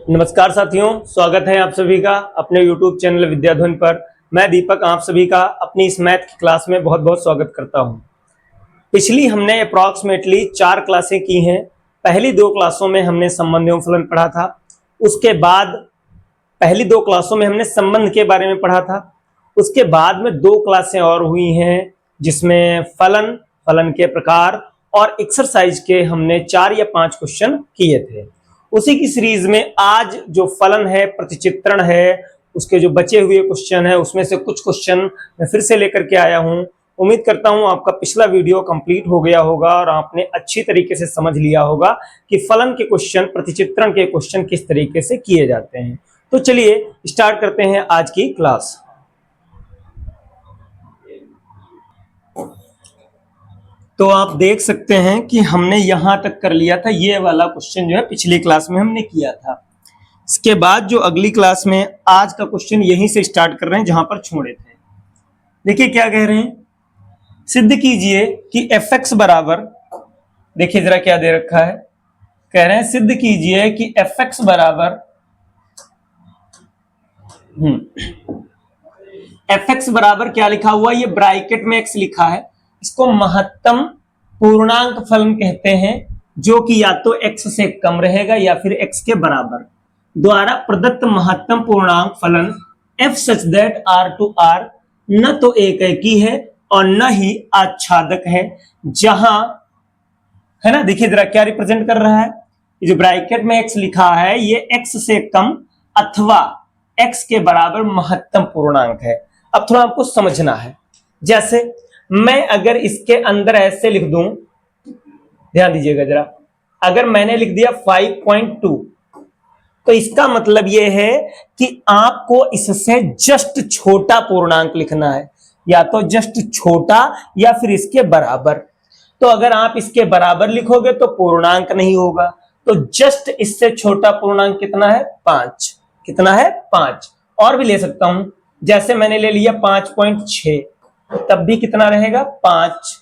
नमस्कार साथियों, स्वागत है आप सभी का अपने YouTube चैनल विद्याधुन पर। मैं दीपक आप सभी का अपनी इस मैथ की क्लास में बहुत बहुत स्वागत करता हूं। पिछली हमने अप्रॉक्सीमेटली 4 क्लासें की हैं। पहली 2 क्लासों में हमने संबंध एवं फलन पढ़ा था। उसके बाद पहली 2 क्लासों में हमने संबंध के बारे में पढ़ा था। उसके बाद में 2 क्लासें और हुई हैं जिसमें फलन, फलन के प्रकार और एक्सरसाइज के हमने 4 या 5 क्वेश्चन किए थे। उसी की सीरीज में आज जो फलन है, प्रतिचित्रण है, उसके जो बचे हुए क्वेश्चन है उसमें से कुछ क्वेश्चन मैं फिर से लेकर के आया हूं। उम्मीद करता हूं आपका पिछला वीडियो कंप्लीट हो गया होगा और आपने अच्छी तरीके से समझ लिया होगा कि फलन के क्वेश्चन, प्रतिचित्रण के क्वेश्चन किस तरीके से किए जाते हैं। तो चलिए स्टार्ट करते हैं आज की क्लास। तो आप देख सकते हैं कि हमने यहां तक कर लिया था। ये वाला क्वेश्चन जो है पिछली क्लास में हमने किया था। इसके बाद जो अगली क्लास में आज का क्वेश्चन यहीं से स्टार्ट कर रहे हैं जहां पर छोड़े थे। देखिए क्या कह रहे हैं, सिद्ध कीजिए कि fx बराबर, देखिए जरा क्या दे रखा है, कह रहे हैं सिद्ध कीजिए कि fx बराबर fx बराबर क्या लिखा हुआ, ये ब्रैकेट में x लिखा है, इसको महत्तम पूर्णांक फलन कहते हैं जो कि या तो x से कम रहेगा या फिर x के बराबर, द्वारा प्रदत्त महत्तम पूर्णांक फलन f such that r to r न तो एकैकी है और न ही आच्छादक है। जहां है ना, देखिए जरा क्या रिप्रेजेंट कर रहा है, ये जो ब्रैकेट में x लिखा है ये x से कम अथवा x के बराबर महत्तम पूर्णांक है। अब थोड़ा आपको समझना है, जैसे मैं अगर इसके अंदर ऐसे लिख दूं, ध्यान दीजिएगा जरा, अगर मैंने लिख दिया 5.2 तो इसका मतलब यह है कि आपको इससे जस्ट छोटा पूर्णांक लिखना है, या तो जस्ट छोटा या फिर इसके बराबर। तो अगर आप इसके बराबर लिखोगे तो पूर्णांक नहीं होगा, तो जस्ट इससे छोटा पूर्णांक कितना है, 5। कितना है, 5। और भी ले सकता हूं, जैसे मैंने ले लिया 5.6 तब भी कितना रहेगा, 5,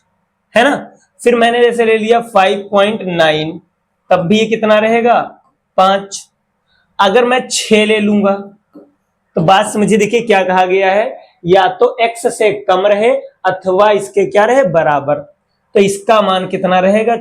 है ना। फिर मैंने जैसे ले लिया 5.9 तब भी ये कितना रहेगा, 5। अगर मैं 6 ले लूंगा तो बात समझिए, देखिए क्या कहा गया है, या तो x से कम रहे अथवा इसके क्या रहे, बराबर। तो इसका मान कितना रहेगा,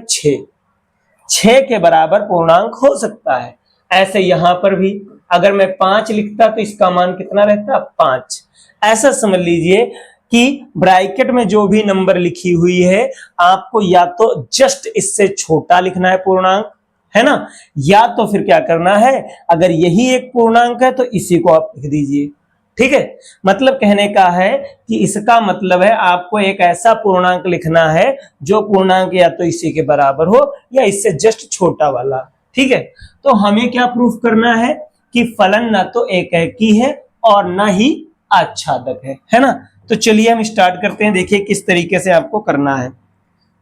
6 के बराबर पूर्णांक हो सकता है। ऐसे यहां पर भी अगर मैं 5 लिखता तो इसका मान कितना रहता, 5। ऐसा समझ लीजिए कि ब्रैकेट में जो भी नंबर लिखी हुई है आपको या तो जस्ट इससे छोटा लिखना है पूर्णांक, है ना, या तो फिर क्या करना है, अगर यही एक पूर्णांक है तो इसी को आप लिख दीजिए। ठीक है, मतलब कहने का है कि इसका मतलब है आपको एक ऐसा पूर्णांक लिखना है जो पूर्णांक या तो इसी के बराबर हो या इससे जस्ट छोटा वाला। ठीक है, तो हमें क्या प्रूफ करना है कि फलन ना तो एकैकी है और ना ही आच्छादक है ना। तो चलिए हम स्टार्ट करते हैं, देखिए किस तरीके से आपको करना है।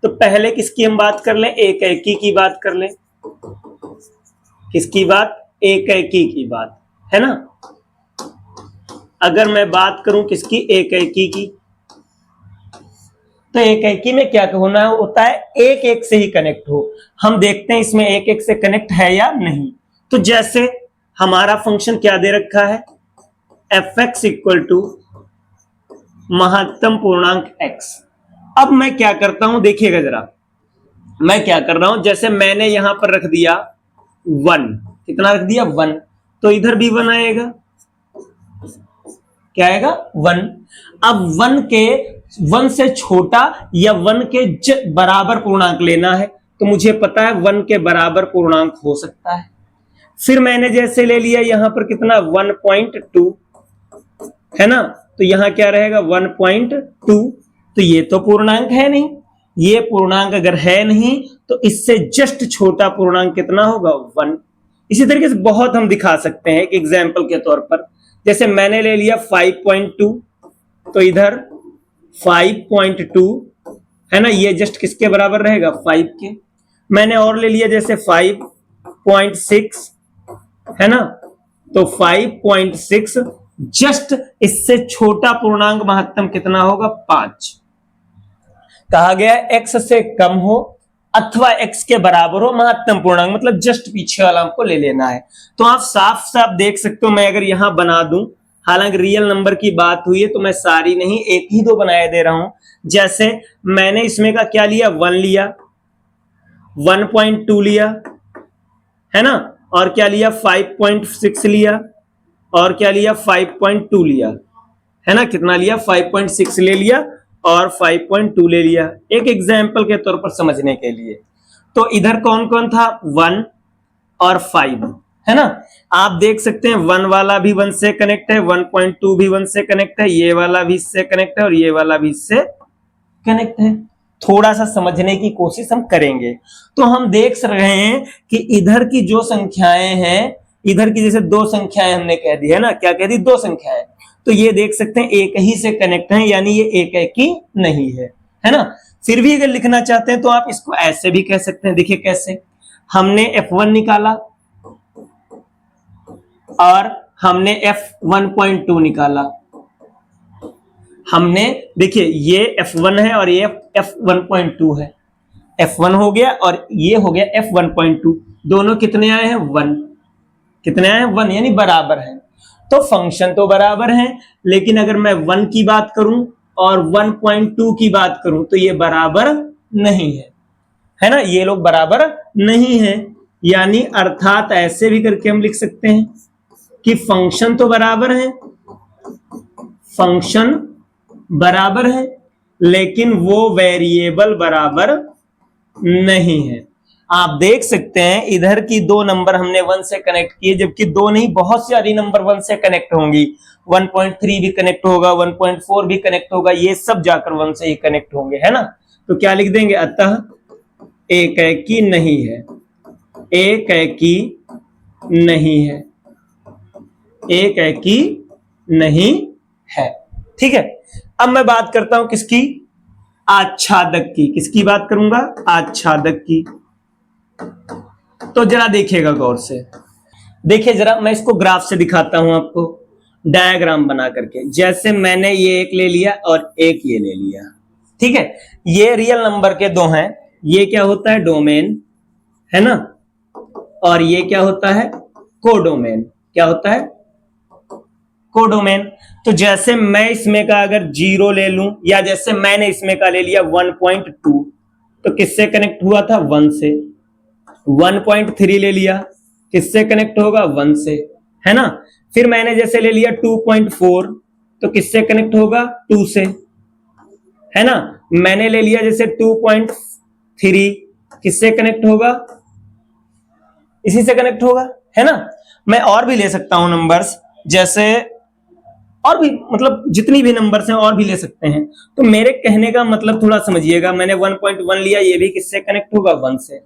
तो पहले किसकी हम बात कर लें, एकैकी की बात कर लें। किसकी बात, एकैकी की बात, है ना। अगर मैं बात करूं किसकी, एकैकी की, तो एकैकी में क्या होना होता है, एक एक से ही कनेक्ट हो। हम देखते हैं इसमें एक एक से कनेक्ट है या नहीं। तो जैसे हमारा फंक्शन क्या दे रखा है, fx इक्वल टू महत्तम पूर्णांक x। अब मैं क्या करता हूं, देखिएगा जरा, मैं क्या कर रहा हूं, जैसे मैंने यहां पर रख दिया 1, कितना रख दिया, 1, तो इधर भी 1 आएगा, क्या आएगा, 1। अब 1 से छोटा या 1 के बराबर पूर्णांक लेना है, तो मुझे पता है 1 के बराबर पूर्णांक हो सकता है। फिर मैंने जैसे ले लिया यहां पर कितना, 1.2, है ना, तो यहां क्या रहेगा, 1.2। तो ये तो पूर्णांक है नहीं, ये पूर्णांक अगर है नहीं तो इससे जस्ट छोटा पूर्णांक कितना होगा, 1। इसी तरीके से बहुत हम दिखा सकते हैं, एक एग्जांपल के तौर पर, जैसे मैंने ले लिया 5.2 तो इधर 5.2, है ना, ये जस्ट किसके बराबर रहेगा, 5 के। मैंने और ले लिया जैसे 5.6, है ना, तो 5.6 जस्ट इससे छोटा पूर्णांक महत्तम कितना होगा, 5। कहा गया x से कम हो अथवा x के बराबर हो महत्तम पूर्णांक, मतलब जस्ट पीछे वाला हमको ले लेना है। तो आप साफ साफ देख सकते हो, मैं अगर यहां बना दूं, हालांकि रियल नंबर की बात हुई है तो मैं सारी नहीं, एक ही दो बनाए दे रहा हूं। जैसे मैंने इसमें का क्या लिया, 1 लिया, 1.2 लिया, है ना, और क्या लिया 5.6 लिया, और क्या लिया 5.2 लिया, है ना, कितना लिया 5.6 ले लिया और 5.2 ले लिया, एक एग्जाम्पल के तौर पर समझने के लिए। तो इधर कौन कौन था, 1 और 5, है ना। आप देख सकते हैं 1 वाला भी 1 से कनेक्ट है, 1.2 भी 1 से कनेक्ट है, ये वाला भी इससे कनेक्ट है और ये वाला भी इससे कनेक्ट है। थोड़ा सा समझने की कोशिश हम करेंगे तो हम देख रहे हैं कि इधर की जो संख्याएं हैं, इधर की जैसे दो संख्याएं हमने कह दी, है ना, क्या कह दी, दो संख्याएं, तो ये देख सकते हैं एक ही से कनेक्ट है, यानी ये एक ही नहीं है ना। फिर भी अगर लिखना चाहते हैं तो आप इसको ऐसे भी कह सकते हैं। देखिए कैसे, हमने F1 निकाला और हमने F1.2 निकाला, हमने देखिए ये F1 है और ये F1.2 है, F1 हो गया और ये हो गया F1.2, दोनों कितने आए हैं, 1, कितने आए हैं, 1, यानी बराबर है। तो फंक्शन तो बराबर है, लेकिन अगर मैं 1 की बात करूं और 1.2 की बात करूं तो ये बराबर नहीं है ना, ये लोग बराबर नहीं है। यानी अर्थात ऐसे भी करके हम लिख सकते हैं कि फंक्शन तो बराबर है, फंक्शन बराबर है, लेकिन वो वेरिएबल बराबर नहीं है। आप देख सकते हैं इधर की दो नंबर हमने 1 से कनेक्ट किए, जबकि दो नहीं बहुत सारी नंबर 1 से कनेक्ट होंगी, 1.3 भी कनेक्ट होगा, 1.4 भी कनेक्ट होगा, ये सब जाकर 1 से ही कनेक्ट होंगे, है ना। तो क्या लिख देंगे, अतः एकी नहीं है, एकी नहीं है, एकी नहीं है, ठीक है। अब मैं बात करता हूं किसकी, आच्छादक की, किसकी बात करूंगा, आच्छादक की। तो जरा देखिएगा गौर से, देखिए जरा मैं इसको ग्राफ से दिखाता हूं आपको, डायग्राम बना करके। जैसे मैंने ये एक ले लिया और एक ये ले लिया, ठीक है, ये रियल नंबर के दो हैं, ये क्या होता है, डोमेन, है ना, और ये क्या होता है, कोडोमेन, क्या होता है, कोडोमेन। तो जैसे मैं इसमें का अगर 0 ले लूं, या जैसे मैंने इसमें का ले लिया 1.2, तो किससे कनेक्ट हुआ था, 1 से। 1.3 ले लिया, किससे कनेक्ट होगा, 1 से, है ना। फिर मैंने जैसे ले लिया 2.4, तो किससे कनेक्ट होगा, 2 से, है ना। मैंने ले लिया जैसे 2.3, किससे कनेक्ट होगा, इसी से कनेक्ट होगा, है ना। मैं और भी ले सकता हूं नंबर्स, जैसे और भी, मतलब जितनी भी नंबर्स हैं और भी ले सकते हैं। तो मेरे कहने का मतलब थोड़ा समझिएगा, मैंने 1.1 लिया, ये भी किससे कनेक्ट होगा, 1 से।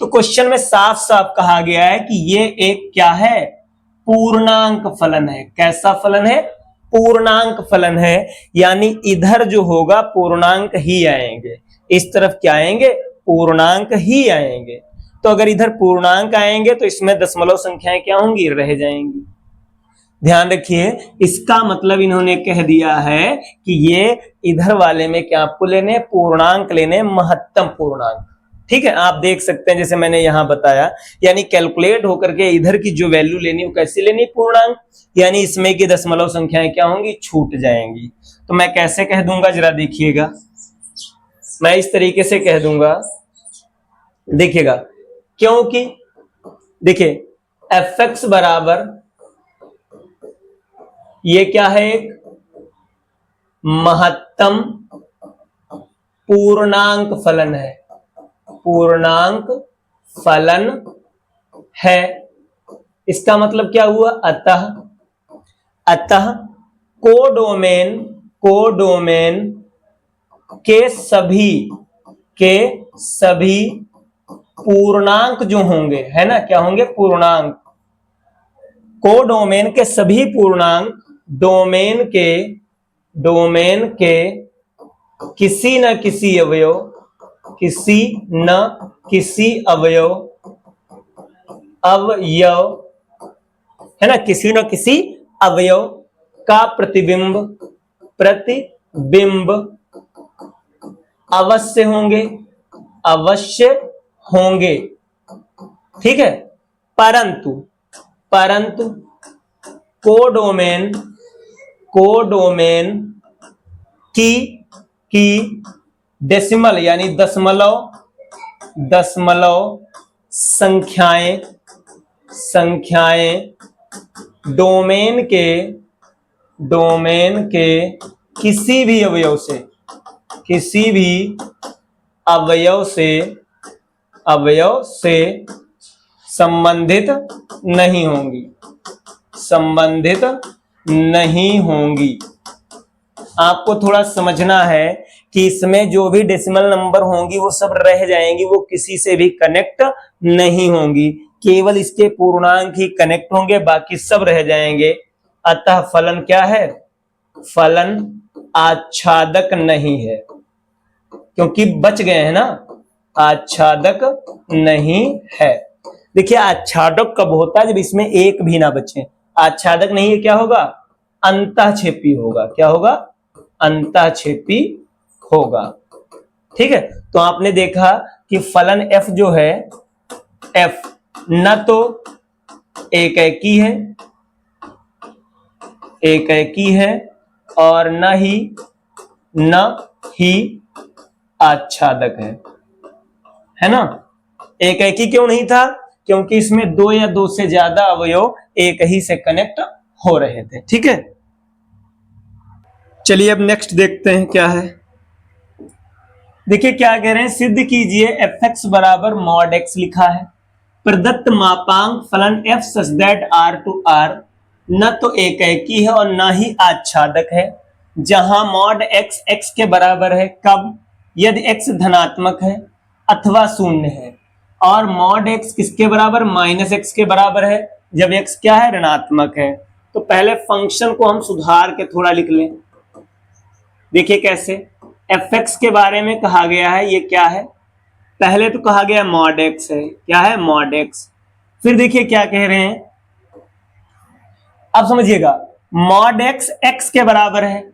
तो क्वेश्चन में साफ साफ कहा गया है कि ये एक क्या है, पूर्णांक फलन है। कैसा फलन है, पूर्णांक फलन है, यानी इधर जो होगा पूर्णांक ही आएंगे, इस तरफ क्या आएंगे, पूर्णांक ही आएंगे। तो अगर इधर पूर्णांक आएंगे तो इसमें दशमलव संख्याएं क्या होंगी, रह जाएंगी। ध्यान रखिए, इसका मतलब इन्होंने कह दिया है कि ये इधर वाले में क्या आपको लेने, पूर्णांक लेने, महत्तम पूर्णांक, ठीक है। आप देख सकते हैं जैसे मैंने यहां बताया, यानी कैलकुलेट होकर के इधर की जो वैल्यू लेनी वो कैसे लेनी, पूर्णांक, यानी इसमें की दशमलव संख्याएं क्या होंगी, छूट जाएंगी। तो मैं कैसे कह दूंगा, जरा देखिएगा, मैं इस तरीके से कह दूंगा, देखिएगा, क्योंकि देखिए fx बराबर, ये क्या है, एक महत्तम पूर्णांक फलन है, पूर्णांक फलन है। इसका मतलब क्या हुआ, अतः कोडोमेन, कोडोमेन के सभी पूर्णांक जो होंगे, है ना, क्या होंगे, पूर्णांक। कोडोमेन के सभी पूर्णांक डोमेन के किसी न किसी अवयव, किसी न किसी अवयव, है ना, किसी न किसी अवयव का प्रतिबिंब अवश्य होंगे, अवश्य होंगे, ठीक है। परंतु परंतु कोडोमेन कोडोमेन की डेसिमल यानी दशमलव संख्याएं डोमेन के किसी भी अवयव से संबंधित नहीं होंगी। आपको थोड़ा समझना है कि इसमें जो भी डेसिमल नंबर होंगी वो सब रह जाएंगी, वो किसी से भी कनेक्ट नहीं होंगी, केवल इसके पूर्णांक ही कनेक्ट होंगे, बाकी सब रह जाएंगे। अतः फलन क्या है? फलन आच्छादक नहीं है, क्योंकि बच गए हैं ना, आच्छादक नहीं है। देखिए आच्छादक कब होता है? जब इसमें एक भी ना बचे। आच्छादक नहीं है, क्या होगा? अंतःक्षेपी होगा। क्या होगा? अंतःक्षेपी होगा, ठीक है। तो आपने देखा कि फलन f जो है, f न तो एकेकी है और न ही आच्छादक है ना। एकेकी क्यों नहीं था? क्योंकि इसमें दो या दो से ज्यादा अवयव एक ही से कनेक्ट हो रहे थे, ठीक है। चलिए अब नेक्स्ट देखते हैं क्या है। देखिए क्या कह रहे हैं, सिद्ध कीजिए fx बराबर मॉड x लिखा है, प्रदत्त मापांक फलन f such that r to r न तो एकेकी है और न ही आच्छादक है, जहां मॉड x x के बराबर है कब? यदि x धनात्मक है अथवा शून्य है, और मॉड x किसके बराबर? माइनस x के बराबर है जब x क्या है? ऋणात्मक है। तो पहले फंक्शन को हम सुधार के थोड़ा लिख लें। देखिए कैसे, fx के बारे में कहा गया है, ये क्या है? पहले तो कहा गया मॉड x है, क्या है? Mod x। फिर देखिए क्या कह रहे हैं, अब समझिएगा, मॉड x x के बराबर है।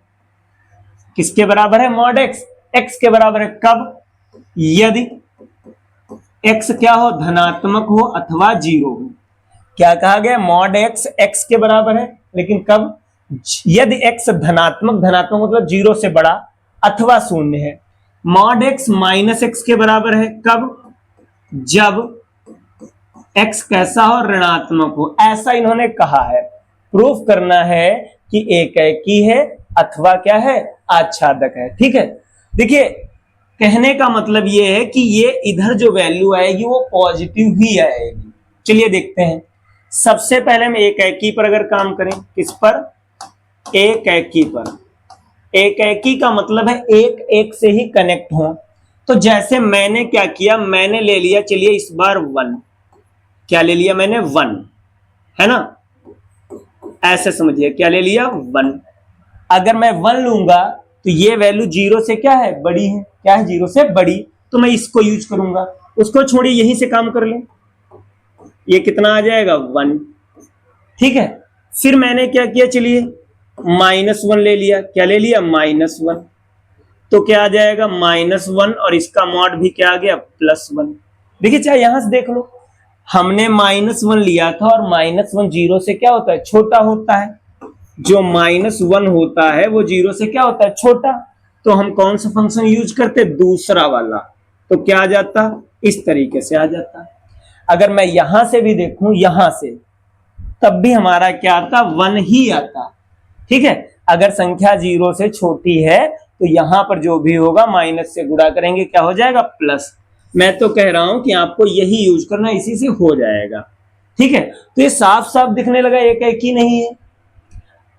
किसके बराबर है? मॉड x x के बराबर है कब? यदि x क्या हो? धनात्मक हो अथवा जीरो हो। क्या कहा गया? मॉड x x के बराबर है, लेकिन कब? यदि x धनात्मक मतलब जीरो से बड़ा अथवा शून्य है। मॉड x माइनस x के बराबर है कब? जब x कैसा हो? ऋणात्मक हो। ऐसा इन्होंने कहा है। प्रूफ करना है कि एकेकी है अथवा क्या है? आच्छादक है, ठीक है। देखिए कहने का मतलब ये है कि ये इधर जो वैल्यू आएगी वो पॉजिटिव ही आएगी। चलिए देखते हैं। सबसे पहले हम एकेकी पर अगर काम करें, किस पर? एकेकी पर। एकेकी का मतलब है एक एक से ही कनेक्ट हो। तो जैसे मैंने क्या किया, मैंने ले लिया, चलिए इस बार 1। क्या ले लिया मैंने? 1, है ना। ऐसे समझिए, क्या ले लिया? 1। अगर मैं 1 लूंगा तो ये वैल्यू जीरो से क्या है? बड़ी है। क्या है? जीरो से बड़ी। तो मैं इसको यूज करूंगा, उसको छोड़िए, यहीं से काम कर ले। ये कितना आ जाएगा? 1, ठीक है। फिर मैंने क्या किया, चलिए -1 ले लिया। क्या ले लिया? -1। तो क्या आ जाएगा? -1 और इसका मॉड भी क्या आ गया? +1। देखिए चाहे यहां से देख लो, हमने -1 लिया था और -1 जीरो से क्या होता है? छोटा होता है। जो -1 होता है वो जीरो से क्या होता है? छोटा। तो हम कौन सा फंक्शन यूज करते? दूसरा वाला। तो क्या आ जाता? इस तरीके से आ जाता। अगर मैं यहां से भी देखूं, यहां से, तब भी हमारा क्या आता? 1 ही आता, ठीक है। अगर संख्या जीरो से छोटी है तो यहां पर जो भी होगा माइनस से गुणा करेंगे, क्या हो जाएगा? प्लस। मैं तो कह रहा हूं कि आपको यही यूज करना, इसी से हो जाएगा, ठीक है। तो ये साफ साफ दिखने लगा एक ही नहीं है।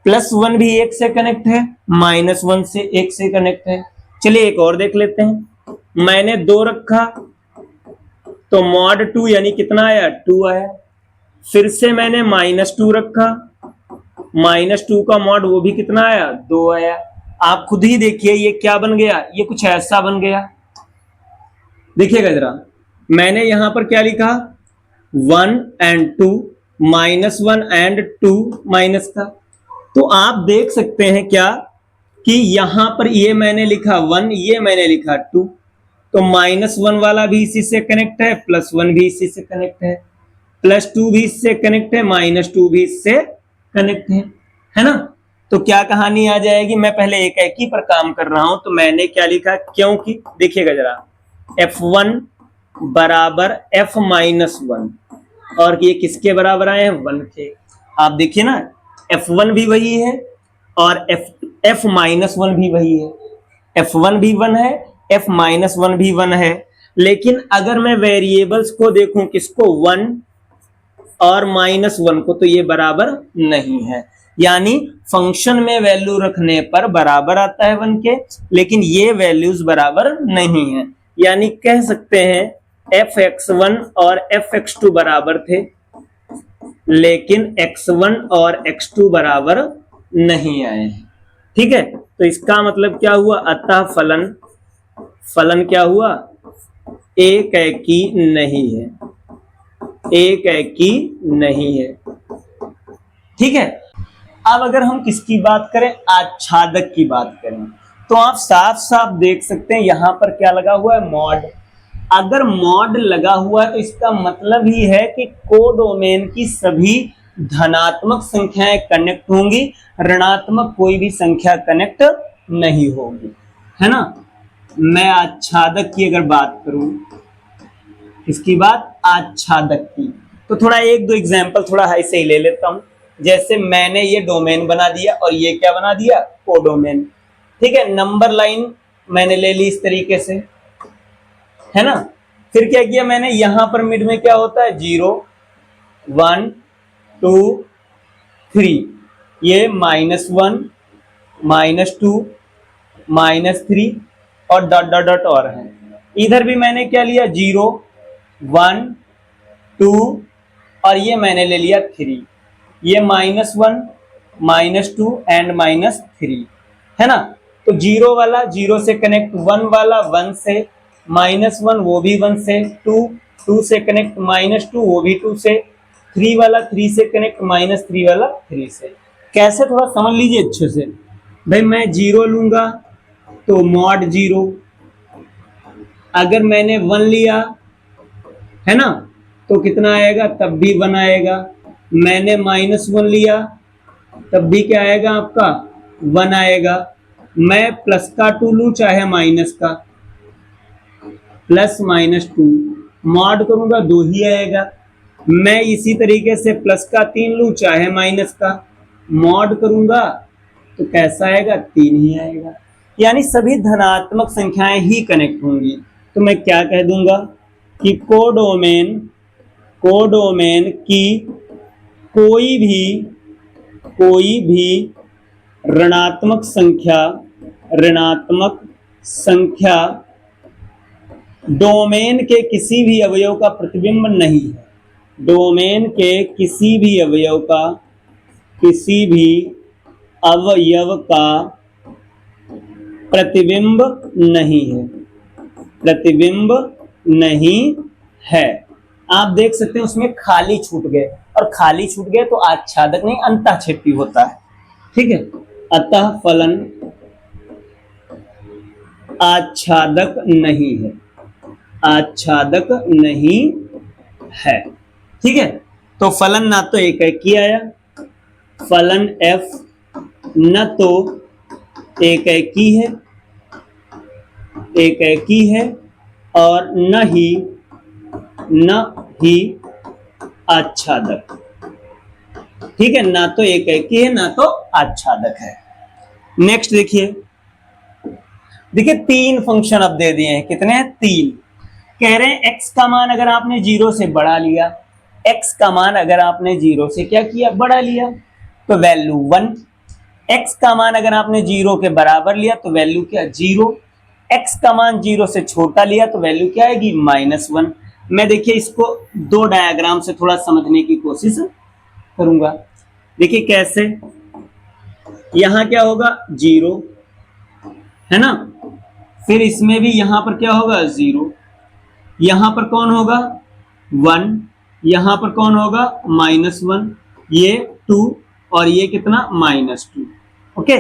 +1 भी 1 से कनेक्ट है, -1 से 1 से कनेक्ट है। चलिए एक और देख लेते हैं। मैंने 2 रखा तो मॉड 2 यानी कितना आया? 2 आया। फिर से मैंने -2 रखा, -2 का मॉड वो भी कितना आया? 2 आया। आप खुद ही देखिए ये क्या बन गया, ये कुछ ऐसा बन गया। देखिएगा जरा, मैंने यहां पर क्या लिखा? 1 and 2, -1 and 2 माइनस का। तो आप देख सकते हैं क्या कि यहां पर ये मैंने लिखा 1, ये मैंने लिखा 2। तो -1 वाला भी इसी से कनेक्ट है, +1 भी इसी से कनेक्ट है, +2 भी इससे कनेक्ट है, -2 भी इससे कनेक्ट है ना। तो क्या कहानी आ जाएगी, मैं पहले एक एक ही पर काम कर रहा हूं, तो मैंने क्या लिखा, क्योंकि देखिएगा जरा, F1 बराबर F-1 और ये किसके बराबर आए हैं, 1 के। आप देखिए ना, F1 भी वही है और F-1 भी वही है, F1 भी 1 है, F-1 भी 1 है। लेकिन अगर मैं वेरिएबल्स को देखूं, किसको, 1 और -1 को, तो ये बराबर नहीं है। यानी फंक्शन में वैल्यू रखने पर बराबर आता है 1 के, लेकिन ये वैल्यूज बराबर नहीं है। यानी कह सकते हैं fx1 और fx2 बराबर थे, लेकिन x1 और x2 बराबर नहीं आए। ठीक है, तो इसका मतलब क्या हुआ, अतः फलन क्या हुआ, एक एकी नहीं है, एक एकी नहीं है। ठीक है, अब अगर हम किसकी बात करें, आच्छादक की बात करें, तो आप साफ साफ देख सकते हैं यहां पर क्या लगा हुआ है, मॉड। अगर मॉड लगा हुआ है तो इसका मतलब ही है कि कोडोमेन की सभी धनात्मक संख्याएं कनेक्ट होंगी, ऋणात्मक कोई भी संख्या कनेक्ट नहीं होगी, है ना। मैं आच्छादक की अगर बात करूं, इसकी बात आच्छादक की, तो थोड़ा एक दो एग्जांपल थोड़ा हाई से ही ले लेता हूं। जैसे मैंने ये डोमेन बना दिया और ये क्या बना दिया, कोडोमेन। ठीक है, नंबर लाइन मैंने ले ली इस तरीके से, है ना। फिर क्या किया मैंने, यहां पर मिड में क्या होता है, 0 1 2 3, ये -1 -2 -3 और डॉट डॉट डॉट और है। इधर भी मैंने क्या लिया, 0 1 2 और ये मैंने ले लिया 3, ये -1 -2 एंड -3, है ना। तो 0 वाला 0 से कनेक्ट, 1 वाला 1 से, -1 वो भी 1 से, 2 से कनेक्ट, -2 वो भी 2 से, 3 वाला 3 से कनेक्ट, -3 वाला 3 से। कैसे, थोड़ा समझ लीजिए अच्छे से। भाई मैं 0 लूंगा तो मॉड 0, अगर मैंने 1 लिया, है ना, तो कितना आएगा, तब भी 1 आएगा। मैंने -1 लिया तब भी क्या आएगा आपका, 1 आएगा। मैं प्लस का 2 लूं चाहे माइनस का, +-2 मॉड करूंगा 2 ही आएगा। मैं इसी तरीके से प्लस का 3 लूं चाहे माइनस का, मॉड करूंगा तो कैसा आएगा, 3 ही आएगा। यानी सभी धनात्मक संख्याएं ही कनेक्ट होंगी। तो मैं क्या कह दूंगा कि कोडोमेन की कोई भी ऋणात्मक संख्या डोमेन के किसी भी अवयव का प्रतिबिंब नहीं है, डोमेन के किसी भी अवयव का प्रतिबिंब नहीं है। आप देख सकते हैं उसमें खाली छूट गए, और खाली छूट गए तो आच्छादक नहीं, अंतःक्षेपी होता है। ठीक है, अतः फलन आच्छादक नहीं है, आच्छादक नहीं है। ठीक है, तो फलन ना तो एक एकी आया, फलन f न तो एक एकी है और न ही आच्छादक। ठीक है, ना तो एक एकी है ना तो आच्छादक है। नेक्स्ट देखिए 3 फंक्शन अब दे दिए हैं, कितने हैं, 3। कह रहे हैं x का मान अगर आपने 0 से बढ़ा लिया, x का मान अगर आपने 0 से क्या किया, बढ़ा लिया, तो वैल्यू 1। x का मान अगर आपने 0 के बराबर लिया तो वैल्यू क्या, 0। x का मान 0 से छोटा लिया तो वैल्यू क्या आएगी, -1। मैं देखिए इसको 2 डायग्राम से थोड़ा समझने की कोशिश करूंगा। देखिए कैसे, यहां क्या होगा, 0, है ना। फिर इसमें भी यहां पर क्या होगा, 0, यहां पर कौन होगा, 1, यहां पर कौन होगा, -1, ये 2 और ये कितना, -2। ओके,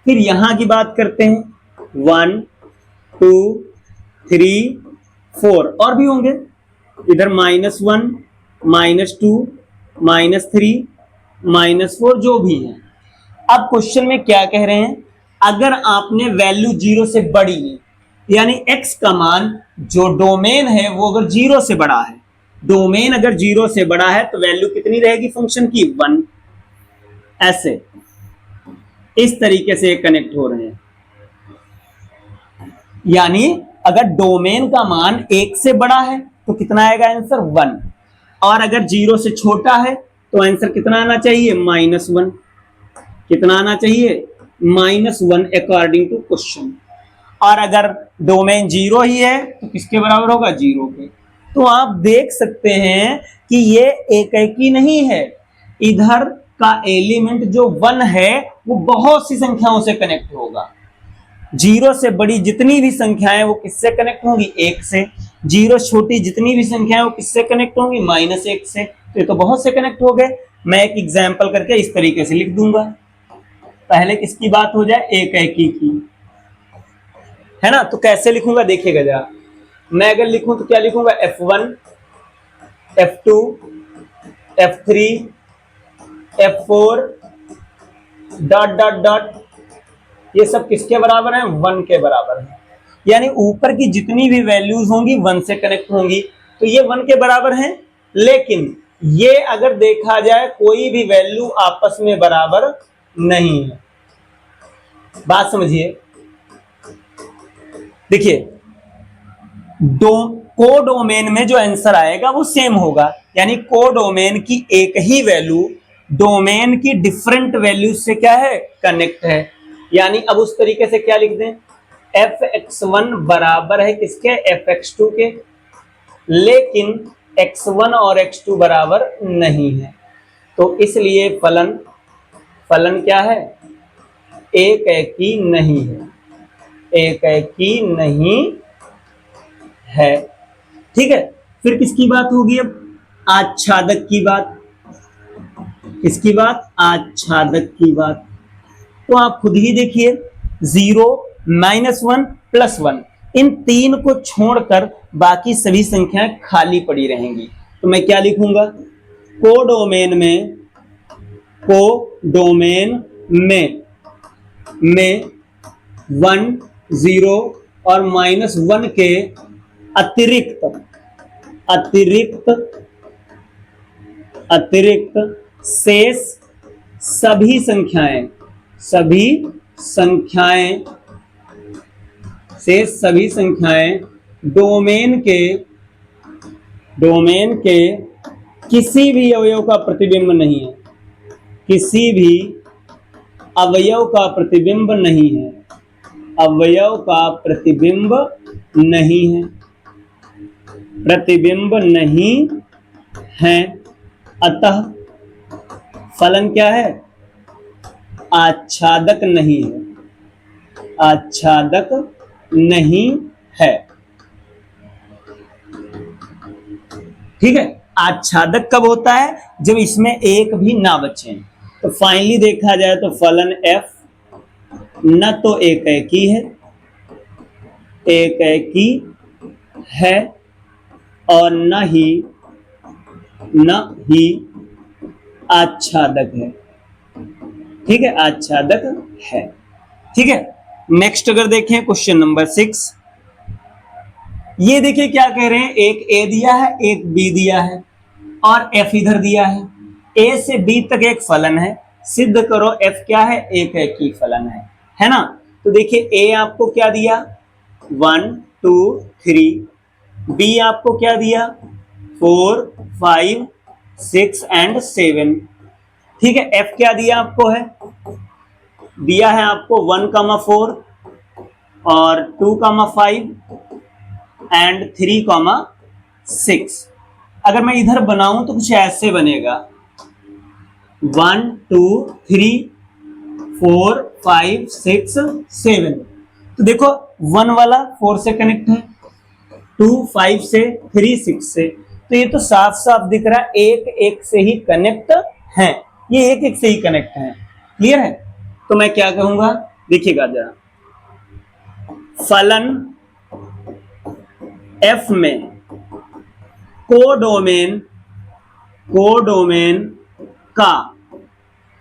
फिर यहां की बात करते हैं, 1 2 3 4 और भी होंगे, इधर -1, -2, -3, -4 जो भी है। अब क्वेश्चन में क्या कह रहे हैं, अगर आपने वैल्यू 0 से बड़ी ली, यानी x का मान जो डोमेन है वो अगर 0 से बड़ा है, डोमेन अगर 0 से बड़ा है तो वैल्यू कितनी रहेगी फंक्शन की, 1। ऐसे इस तरीके से कनेक्ट हो रहे हैं, यानी अगर डोमेन का मान 1 से बड़ा है तो कितना आएगा आंसर, 1, और अगर 0 से छोटा है तो आंसर कितना आना चाहिए, -1। कितना आना चाहिए, -1 अकॉर्डिंग टू क्वेश्चन। और अगर डोमेन 0 ही है तो किसके बराबर होगा, 0 के। तो आप देख सकते हैं कि ये एकाकी नहीं है, इधर का एलिमेंट जो 1 है वो बहुत सी संख्याओं से कनेक्ट होगा। 0 से बड़ी जितनी भी संख्याएं वो किससे कनेक्ट होंगी, 1 से। 0 छोटी जितनी भी संख्याएं वो किससे कनेक्ट होंगी, -1 से। तो ये तो बहुत से कनेक्ट हो गए। मैं एक एग्जाम्पल करके इस तरीके से लिख दूंगा, पहले किसकी बात हो जाए, एकाकी की, है ना। तो कैसे लिखूंगा देखिएगा जरा, मैं अगर लिखूं तो क्या लिखूंगा, F1, F2, F3, F4 dot dot dot, ये सब किसके बराबर है, 1 के बराबर है। यानी ऊपर की जितनी भी वैल्यूज होंगी 1 से कनेक्ट होंगी, तो ये 1 के बराबर हैं। लेकिन ये अगर देखा जाए कोई भी वैल्यू आपस में बराबर नहीं है। बात समझिए, देखिए कोडोमेन में जो आंसर आएगा वो सेम होगा, यानी कोडोमेन की एक ही वैल्यू डोमेन की डिफरेंट वैल्यू से क्या है, कनेक्ट है। यानी अब उस तरीके से क्या लिख दें, fx1 बराबर है किसके, fx2 के, लेकिन x1 और x2 बराबर नहीं है। तो इसलिए फलन क्या है, एकाकी नहीं है, एकाकी नहीं है। ठीक है, फिर किसकी बात होगी अब, आच्छादक की बात। किसकी बात, आच्छादक की बात। तो आप खुद ही देखिए, 0, -1, +1, इन तीन को छोड़कर बाकी सभी संख्याएं खाली पड़ी रहेंगी। तो मैं क्या लिखूंगा, कोडोमेन में 1, 0 और -1 के अतिरिक्त शेष सभी संख्याएं डोमेन के किसी भी अवयव का प्रतिबिंब नहीं है, किसी भी अवयव का प्रतिबिंब नहीं है, अवयव का प्रतिबिंब नहीं है, प्रतिबिंब नहीं है। अतः फलन क्या है, आच्छादक नहीं है, आच्छादक नहीं है। ठीक है, आच्छादक कब होता है, जब इसमें एक भी ना बचे। तो फाइनली देखा जाए तो फलन f न तो एकाकी है और न ही आच्छादक है। ठीक है, आच्छादक है। ठीक है, नेक्स्ट अगर देखें क्वेश्चन नंबर 6, ये देखिए क्या कह रहे हैं, एक a दिया है, एक b दिया है और f इधर दिया है। a से b तक एक फलन है, सिद्ध करो f क्या है, एकाकी फलन है ना। तो देखिए a आपको क्या दिया, 1, 2, 3, b आपको क्या दिया, 4, 5, 6 एंड 7। ठीक है, f क्या दिया आपको है, दिया है आपको 1, 4 और 2, 5 एंड 3, 6। अगर मैं इधर बनाऊं तो कुछ ऐसे बनेगा, 1, 2, 3, 4, 5, 6, 7। तो देखो 1 वाला 4 से कनेक्ट है, 2 5 से, 3 6 से। तो ये तो साफ साफ दिख रहा है एक से ही कनेक्ट है, ये एक से ही कनेक्ट है। क्लियर है। तो मैं क्या कहूंगा, देखिएगा जरा, फलन एफ में कोडोमेन का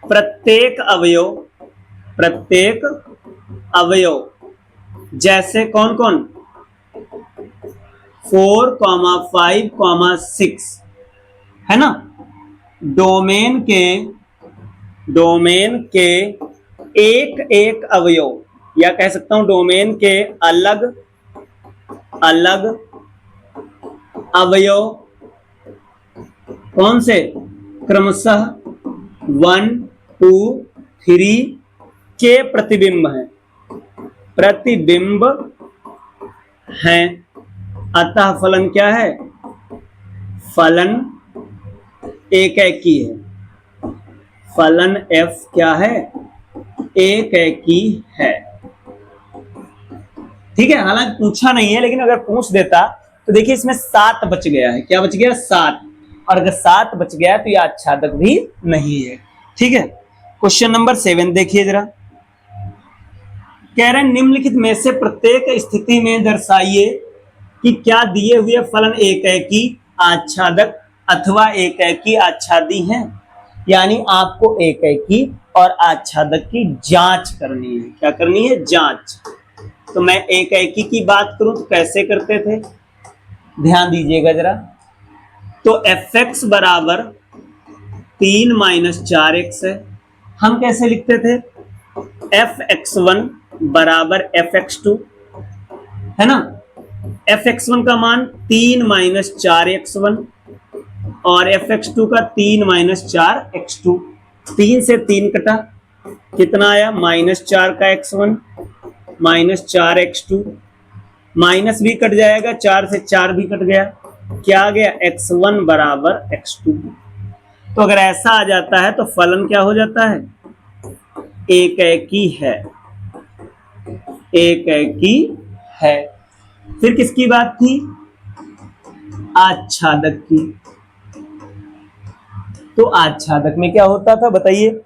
प्रत्येक अवयव जैसे कौन कौन 4, 5, 6 है ना, डोमेन के एक एक अवयव, या कह सकता हूं डोमेन के अलग अलग अवयव कौन से, क्रमशः 1, 2, 3 के प्रतिबिंब हैं। अतः फलन क्या है, फलन एकैकी है। फलन f क्या है, एकैकी है। ठीक है, हालांकि पूछा नहीं है, लेकिन अगर पूछ देता तो देखिए इसमें 7 बच गया है। क्या बच गया, 7। और अगर 7 बच गया तो यह आच्छादक भी नहीं है। ठीक है, क्वेश्चन नंबर 7 देखिए जरा। कह रहे हैं निम्नलिखित में से प्रत्येक स्थिति में दर्शाइए कि क्या दिए हुए फलन एकैकी आच्छादक अथवा एकैकी आच्छादी हैं। यानी आपको एकैकी और आच्छादक की जांच करनी है। क्या करनी है, जांच। तो मैं एकैकी की बात करूं तो कैसे करते थे, ध्यान दीजिएगा जरा। तो fx बराबर 3 - 4x है। हम कैसे लिखते थे, fx1 बराबर fx2 है ना। fx1 का मान 3 - 4x1 और fx2 का 3 - 4x2। 3 से 3 कटा, कितना आया, -4 का x1 -4x2, माइनस भी कट जाएगा, 4 से 4 भी कट गया, क्या आ गया, x1 बराबर x2। तो अगर ऐसा आ जाता है तो फलन क्या हो जाता है, एकैकी है। एकैकी है। फिर किसकी बात थी, आच्छादक की। तो आच्छादक में क्या होता था बताइए,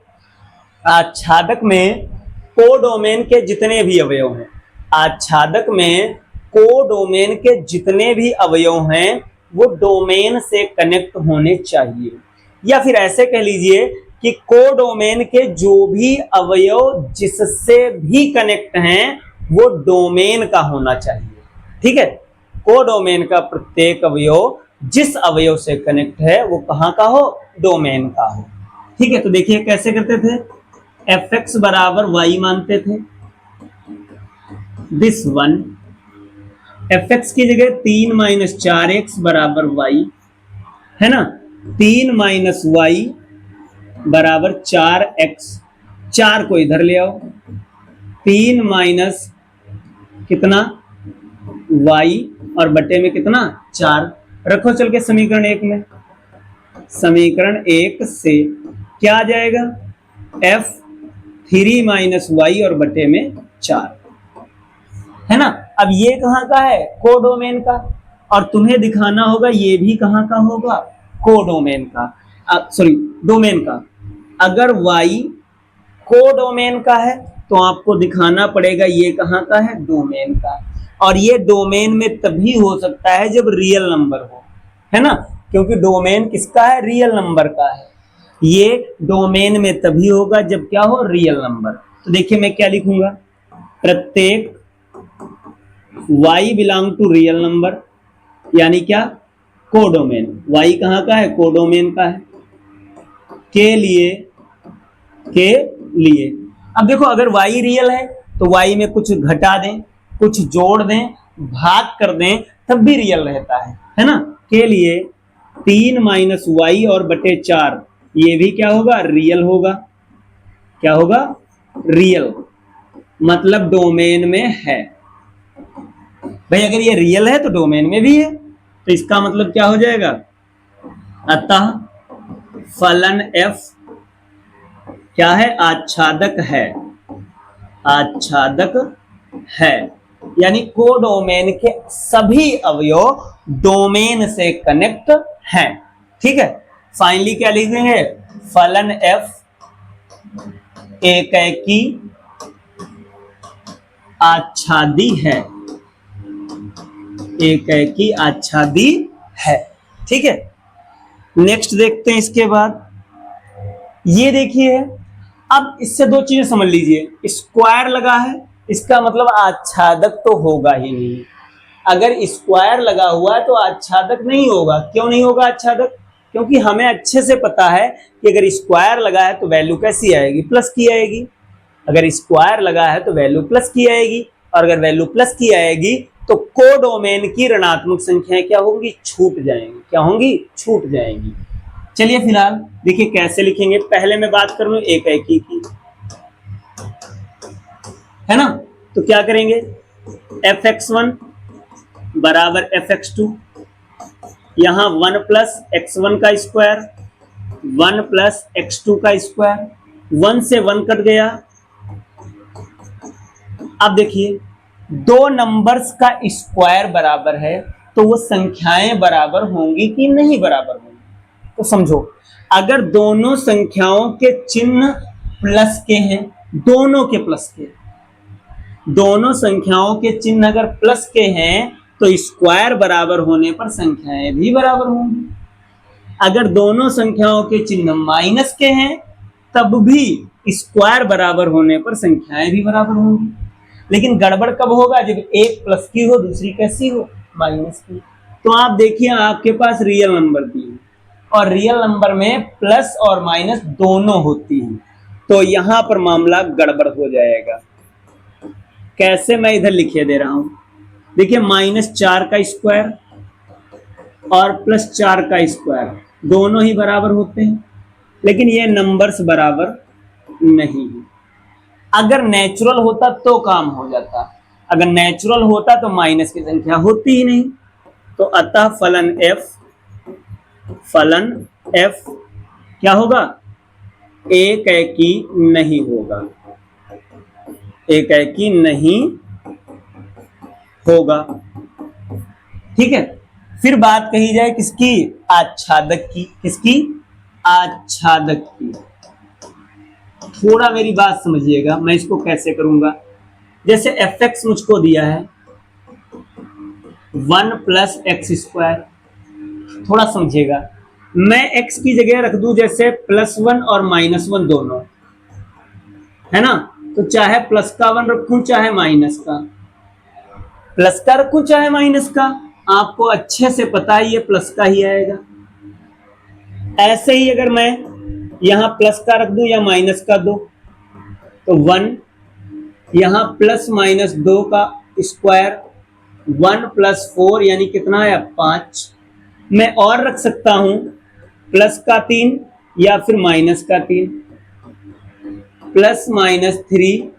आच्छादक में कोडोमेन के जितने भी अवयव हैं, आच्छादक में कोडोमेन के जितने भी अवयव हैं वो डोमेन से कनेक्ट होने चाहिए। या फिर ऐसे कह लीजिए कि कोडोमेन के जो भी अवयव जिससे भी कनेक्ट हैं वो डोमेन का होना चाहिए। ठीक है, कोडोमेन का प्रत्येक अवयव जिस अवयव से कनेक्ट है वो कहां का हो, डोमेन का हो। ठीक है, तो देखिए कैसे करते थे, fx बराबर y मानते थे, दिस वन fx की जगह 3 - 4x बराबर y है ना, 3 - y बराबर 4x, 4 को इधर ले आओ, 3 माइनस कितना y और बटे में कितना 4 रखो चल के समीकरण 1 में। समीकरण 1 से क्या आ जाएगा, f 3 - y और बटे में 4 है ना। अब ये कहां का है, कोडोमेन का, और तुम्हें दिखाना होगा ये भी कहां का होगा, कोडोमेन का, सॉरी डोमेन का। अगर y कोडोमेन का है तो आपको दिखाना पड़ेगा ये कहां का है, डोमेन का। और ये डोमेन में तभी हो सकता है जब रियल नंबर हो, है ना, क्योंकि डोमेन किसका है, रियल नंबर का है। ये डोमेन में तभी होगा जब क्या हो, रियल नंबर। तो देखिए मैं क्या लिखूंगा, प्रत्येक y belong to real number, यानी क्या, कोडोमेन। y कहां का है, कोडोमेन का है, के लिए। अब देखो अगर y रियल है तो y में कुछ घटा दें, कुछ जोड़ दें, भाग कर दें, तब भी रियल रहता है ना। के लिए 3 - y और बटे 4, ये भी क्या होगा, रियल होगा। क्या होगा, रियल, मतलब डोमेन में है। भाई अगर ये रियल है तो डोमेन में भी है, तो इसका मतलब क्या हो जाएगा, अतः फलन f क्या है, आच्छादक है। आच्छादक है यानी कोडोमेन के सभी अवयव डोमेन से कनेक्ट हैं। ठीक है, फाइनली क्या लिखेंगे, फलन f एकैकी आच्छादी है। एकाएकी आच्छादी है। ठीक है, नेक्स्ट देखते हैं। इसके बाद ये देखिए, अब इससे दो चीजें समझ लीजिए, स्क्वायर लगा है, इसका मतलब आच्छादक तो होगा ही नहीं। अगर स्क्वायर लगा हुआ है तो आच्छादक नहीं होगा। क्यों नहीं होगा आच्छादक? क्योंकि हमें अच्छे से पता है कि अगर स्क्वायर लगा है तो वैल्यू कैसी आएगी? प्लस की आएगी। अगर स्क्वायर लगा है तो वैल्यू प्लस की आएगी, और अगर वैल्यू प्लस की आएगी तो कोडोमेन की ऋणात्मक संख्याएं क्या होंगी? छूट जाएंगी। क्या होंगी? छूट जाएंगी। चलिए फिलहाल देखिए कैसे लिखेंगे। पहले मैं बात कर लूं एकाएकी की, है ना? तो क्या करेंगे? fx1 बराबर fx2, यहां 1 प्लस x1 का स्क्वायर 1 प्लस x2 का स्क्वायर, 1 से 1 कट गया। अब देखिए, दो नंबर्स का स्क्वायर बराबर है तो वो संख्याएं बराबर होंगी कि नहीं बराबर होंगी? तो समझो, अगर दोनों संख्याओं के चिन्ह प्लस के हैं, दोनों के प्लस के, दोनों संख्याओं के चिन्ह अगर प्लस के हैं तो स्क्वायर बराबर होने पर संख्याएं भी बराबर होंगी। अगर दोनों संख्याओं के चिन्ह माइनस के हैं तब भी स्क्वायर बराबर होने पर संख्याएं भी बराबर होंगी। लेकिन गड़बड़ कब होगा? जब एक प्लस की हो दूसरी कैसी हो? माइनस की। तो आप देखिए, आपके पास रियल नंबर दी है और रियल नंबर में प्लस और माइनस दोनों होती हैं, तो यहां पर मामला गड़बड़ हो जाएगा। कैसे? मैं इधर लिखे दे रहा हूं। देखिए, -4 का स्क्वायर और +4 का स्क्वायर दोनों ही बराबर होते हैं, लेकिन ये नंबर्स बराबर नहीं है। अगर नेचुरल होता तो काम हो जाता, अगर नेचुरल होता तो माइनस की संख्या होती ही नहीं। तो अतः फलन f क्या होगा? एकाएकी नहीं होगा, एकाएकी नहीं होगा। ठीक है, फिर बात कही जाए किसकी? आच्छादक की। किसकी? आच्छादक की। थोड़ा मेरी बात समझिएगा, मैं इसको कैसे करूंगा। जैसे fx मुझको दिया है 1 प्लस एक्स स्क्वायर, थोड़ा समझिएगा। मैं x की जगह रख दूं जैसे +1 और -1 दोनों, है ना? तो चाहे प्लस का 1 रखूं चाहे माइनस का, प्लस का रखूं चाहे माइनस का, आपको अच्छे से पता है ये प्लस का ही आएगा। ऐसे ही अगर मैं यहां प्लस का रख दूं या माइनस का 2, तो 1, यहां प्लस माइनस 2 का स्क्वायर 1 + 4 यानी कितना है? 5। मैं और रख सकता हूं प्लस का 3 या फिर माइनस का 3, +-3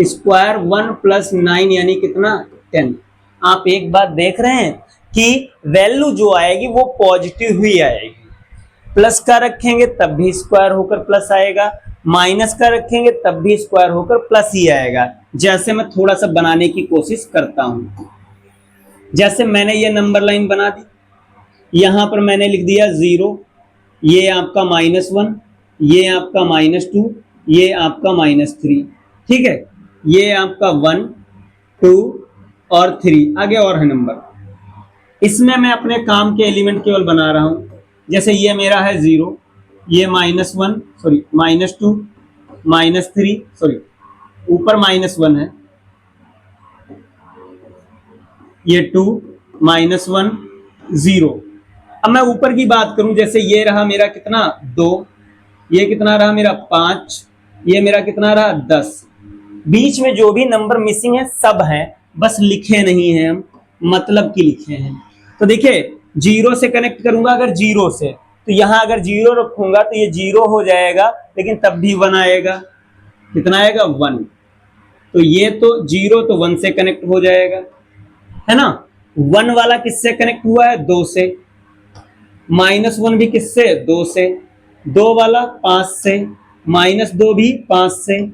स्क्वायर 1 + 9 यानी कितना? 10। आप एक बात देख रहे हैं कि वैल्यू जो आएगी वो पॉजिटिव ही आएगी। प्लस का रखेंगे तब भी स्क्वायर होकर प्लस आएगा, माइनस का रखेंगे तब भी स्क्वायर होकर प्लस ही आएगा। जैसे मैं थोड़ा सा बनाने की कोशिश करता हूं, जैसे मैंने ये नंबर लाइन बना दी, यहां पर मैंने लिख दिया 0, ये आपका -1, ये आपका -2, ये आपका -3। ठीक है, ये आपका 1, 2 और 3, आगे और है नंबर। इसमें मैं अपने काम के एलिमेंट केवल बना रहा हूं। जैसे ये मेरा है 0, ये -1 सॉरी -2 -3 सॉरी ऊपर -1 है, ये 2 -1 0। अब मैं ऊपर की बात करूं, जैसे ये रहा मेरा कितना? 2, ये कितना रहा मेरा? 5, ये मेरा कितना रहा? 10। बीच में जो भी नंबर मिसिंग है सब हैं, बस लिखे नहीं हैं हम, मतलब की लिखे हैं। तो देखिए, 0 से कनेक्ट करूंगा, अगर 0 से, तो यहां अगर 0 रखूंगा तो ये 0 हो जाएगा, लेकिन तब भी 1 आएगा। कितना आएगा? 1। तो ये तो 0 तो 1 से कनेक्ट हो जाएगा, है ना? 1 वाला किससे कनेक्ट हुआ है? 2 से। -1 भी किससे? 2 से। 2 वाला 5 से, -2 भी 5 से,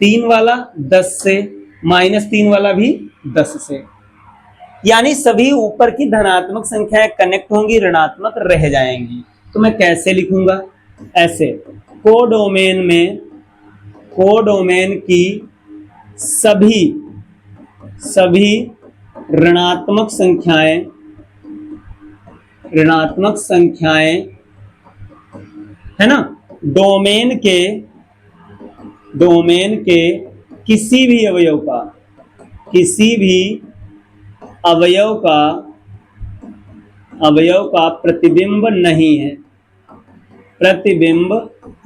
3 वाला 10 से, -3 वाला भी 10 से। यानी सभी ऊपर की धनात्मक संख्याएं कनेक्ट होंगी, ऋणात्मक रह जाएंगी। तो मैं कैसे लिखूंगा? ऐसे, कोडोमेन की सभी ऋणात्मक संख्याएं, ऋणात्मक संख्याएं, है ना, डोमेन के, डोमेन के किसी भी अवयव का, किसी भी अवयव का, अवयव का प्रतिबिंब नहीं है, प्रतिबिंब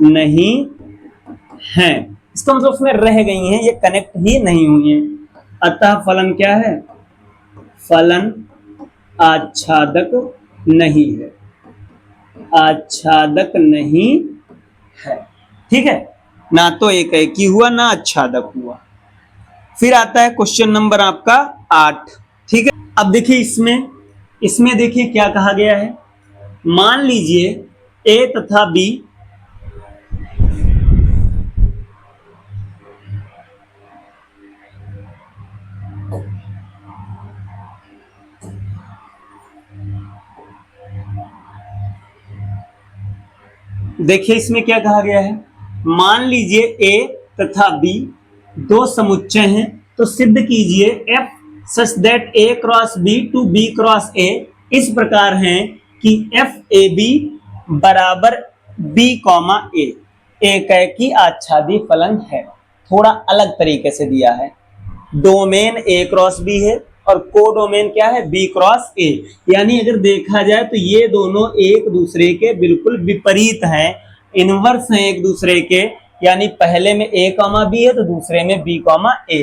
नहीं है। इसका मतलब उसमें रह गई हैं, ये कनेक्ट ही नहीं हुई हैं। अतः फलन क्या है? फलन आच्छादक नहीं है, आच्छादक नहीं है। ठीक है, ना तो एकाएकी हुआ ना आच्छादक हुआ। फिर आता है क्वेश्चन नंबर आपका 8। ठीक है, अब देखिए इसमें देखिए क्या कहा गया है। मान लीजिए ए तथा बी देखिए इसमें क्या कहा गया है। मान लीजिए ए तथा बी दो समुच्चय हैं, तो सिद्ध कीजिए F such that A cross B to B cross A इस प्रकार हैं कि एफ ए बी बराबर बी कॉमा ए एकाएकी आच्छादी फलन है। थोड़ा अलग तरीके से दिया है। डोमेन ए क्रॉस बी है और कोडोमेन क्या है? B cross A. यानी अगर देखा जाए तो ये दोनों एक दूसरे के बिल्कुल विपरीत हैं, इनवर्स हैं एक दूसरे के। यानी पहले में ए कॉमा बी है तो दूसरे में बी कॉमा ए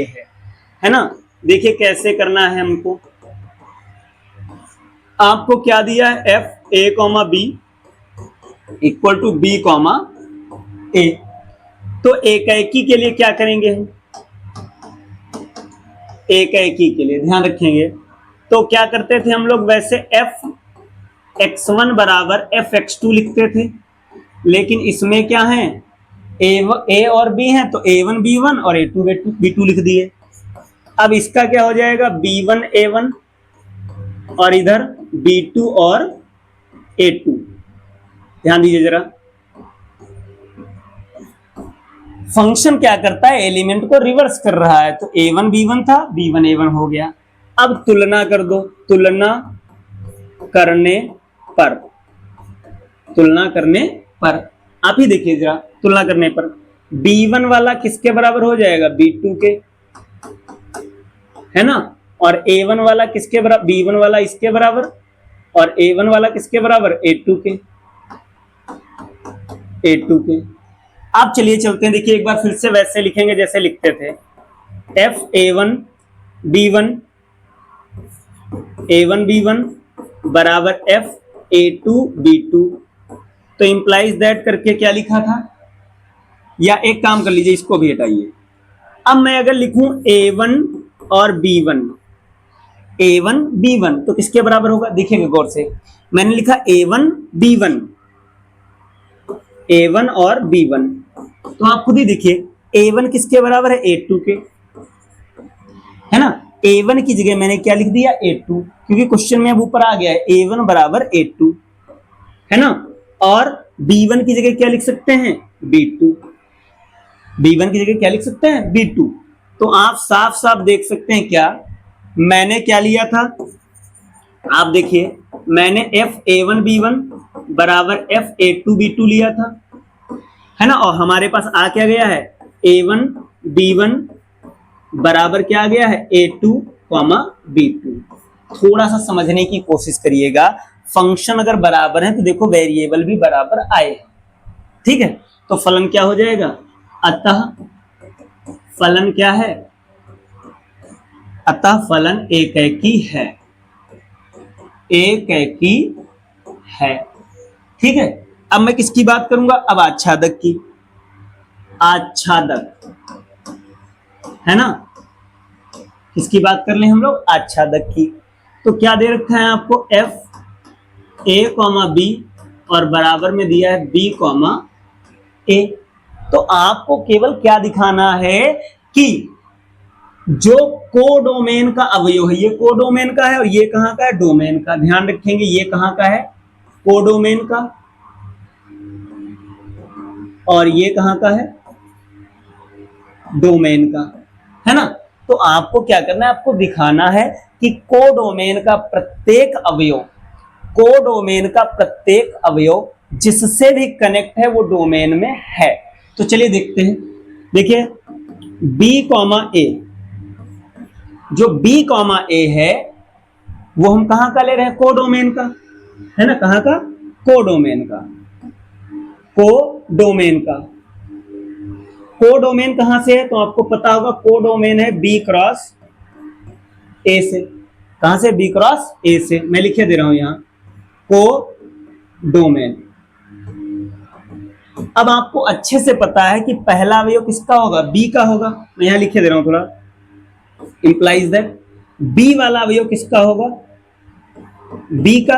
है ना। देखिए कैसे करना है हमको। आपको क्या दिया है? F A comma B equal to B comma A. तो एकाएकी के लिए क्या करेंगे हम? एकाएकी के लिए ध्यान रखेंगे तो क्या करते थे हम लोग? वैसे एफ x1 बराबर एफ x2 लिखते थे, लेकिन इसमें क्या है? ए और बी है तो a1 b1 और a2 b2 लिख दिए। अब इसका क्या हो जाएगा? b1 a1 और इधर b2 और a2। ध्यान दीजिए जरा, फंक्शन क्या करता है? एलिमेंट को रिवर्स कर रहा है। तो a1 b1 था, b1 a1 हो गया। अब तुलना कर दो। तुलना करने पर, तुलना करने पर आप ही देखिए जरा, तुलना करने पर b1 वाला किसके बराबर हो जाएगा? b2 के, है ना। और a1 वाला किसके बराबर? b1 वाला इसके बराबर, और a1 वाला किसके बराबर? a2 के, a2 के। आप चलिए चलते हैं, देखिए एक बार फिर से वैसे लिखेंगे जैसे लिखते थे। F a1 b1 a1 b1 बराबर एफ a2 b2। तो इंप्लाइज दैट करके क्या लिखा था? या एक काम कर लीजिए, इसको भी हटाइए। अब मैं अगर लिखूं a1 और b1, a1 b1 तो किसके बराबर होगा? देखिएगा गौर से, मैंने लिखा a1 b1, a1 और b1, तो आप खुद ही देखिए a1 किसके बराबर है? a2 के, है ना। a1 की जगह मैंने क्या लिख दिया? a2, क्योंकि क्वेश्चन में अब ऊपर आ गया है a1 बराबर a2, है ना। और b1 की जगह क्या लिख सकते हैं? b2। b1 की जगह क्या लिख सकते हैं? b2। तो आप साफ साफ देख सकते हैं क्या मैंने क्या लिया था। आप देखिए, मैंने एफ a1 b1 बराबर एफ a2 b2 लिया था, है ना। और हमारे पास आ क्या गया है? a1 b1 बराबर क्या आ गया है? a2 b2। थोड़ा सा समझने की कोशिश करिएगा। फंक्शन अगर बराबर है तो देखो वेरिएबल भी बराबर आए, ठीक है। तो फलन क्या हो जाएगा? अतः फलन क्या है? अतः फलन एकाएकी है, एकाएकी है, ठीक है। अब मैं किसकी बात करूंगा? अब आच्छादक की। आच्छादक, है ना। किसकी बात कर ले हम लोग? आच्छादक की। तो क्या दे रखा है आपको? एफ ए कॉमा बी और बराबर में दिया है बी कॉमा ए। तो आपको केवल क्या दिखाना है कि जो कोडोमेन का अवयव है, ये कोडोमेन का है और ये कहां का है? डोमेन का। ध्यान रखेंगे ये कहां का है? कोडोमेन का। और ये कहां का है? डोमेन का, है ना। तो आपको क्या करना है, आपको दिखाना है कि कोडोमेन का प्रत्येक अवयव जिससे भी कनेक्ट है वो डोमेन में है। तो चलिए देखते हैं। देखिए बी कॉमा ए, जो बी कॉमा ए है वो हम कहां का ले रहे हैं, कोडोमेन का, है ना, कहां का, कोडोमेन का। कोडोमेन कहां से है, तो आपको पता होगा कोडोमेन है बी क्रॉस ए से। कहां से, बी क्रॉस ए से। मैं लिखे दे रहा हूं यहां कोडोमेन। अब आपको अच्छे से पता है कि पहला अवयव किसका होगा, बी का होगा। मैं यहां लिखे दे रहा हूं थोड़ा, इंप्लाइज दैट बी वाला अवयव किसका होगा, बी का,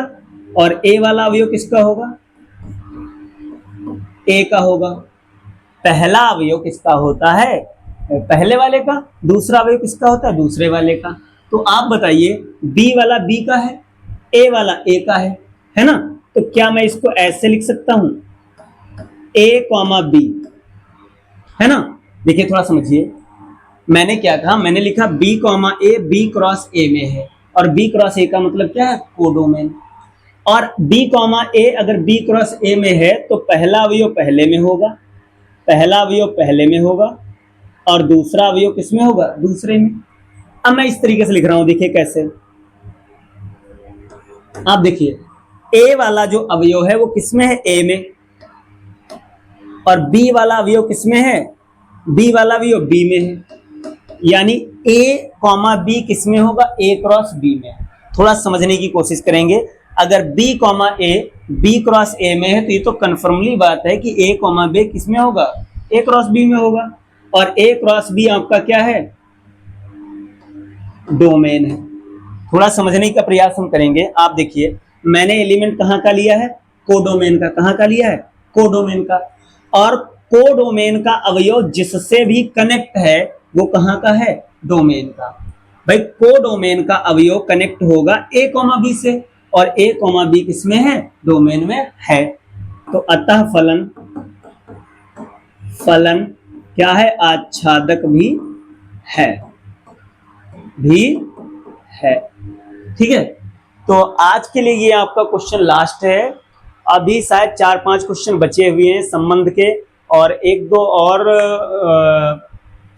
और ए वाला अवयव किसका होगा, ए का होगा। पहला अवयव किसका होता है, पहले वाले का, दूसरा अवयव किसका होता है, दूसरे वाले का। तो आप बताइए बी वाला बी का है, ए वाला ए का है ना। तो क्या मैं इसको ऐसे लिख सकता हूं, ए कॉमा बी, है ना। देखिए थोड़ा समझिए, मैंने क्या कहा, मैंने लिखा B comma A B cross A में है, और बी क्रॉस ए का मतलब क्या है, कोडोमेन। और बी कॉमा ए अगर बी क्रॉस ए में है तो पहला अवयव पहले में होगा, और दूसरा अवयव किसमें होगा, दूसरे में। अब मैं इस तरीके से लिख रहा हूं, देखिए कैसे, आप देखिए ए वाला जो अवयव है वो किसमें है, ए में, और बी वाला अवयव किसमें है, बी वाला अवयव बी में है। यानी ए कॉमा बी किसमें होगा, ए क्रॉस बी में। थोड़ा समझने की कोशिश करेंगे। अगर B comma A B cross A में है तो ये तो कन्फर्मली बात है कि ए कॉमा बी किसमें होगा, ए क्रॉस बी में होगा। और ए क्रॉस बी आपका क्या है, डोमेन है। थोड़ा समझने का प्रयास हम करेंगे। आप देखिए मैंने एलिमेंट कहां का लिया है, कोडोमेन का। कहां का लिया है, कोडोमेन का। और कोडोमेन का अवयव जिससे भी कनेक्ट है वो कहां का है, डोमेन का। भाई कोडोमेन का अवयव कनेक्ट होगा ए कॉमा बी से, और ए कॉमा बी किसमें है, डोमेन में है। तो अतः फलन क्या है, आच्छादक भी है। ठीक है। तो आज के लिए ये आपका क्वेश्चन लास्ट है। अभी शायद 4-5 क्वेश्चन बचे हुए हैं संबंध के, और 1-2 और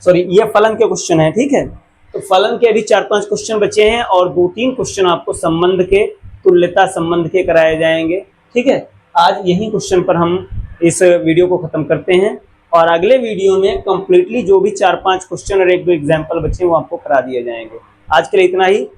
सॉरी ये फलन के क्वेश्चन है। ठीक है। तो फलन के अभी 4-5 क्वेश्चन बचे हैं, और 2-3 क्वेश्चन आपको संबंध के, तुल्यता संबंध के कराए जाएंगे। ठीक है। आज यही क्वेश्चन पर हम इस वीडियो को खत्म करते हैं, और अगले वीडियो में कंप्लीटली जो भी 4-5 क्वेश्चन और 1-2 एग्जाम्पल बचे वो आपको करा दिए जाएंगे। आज के लिए इतना ही।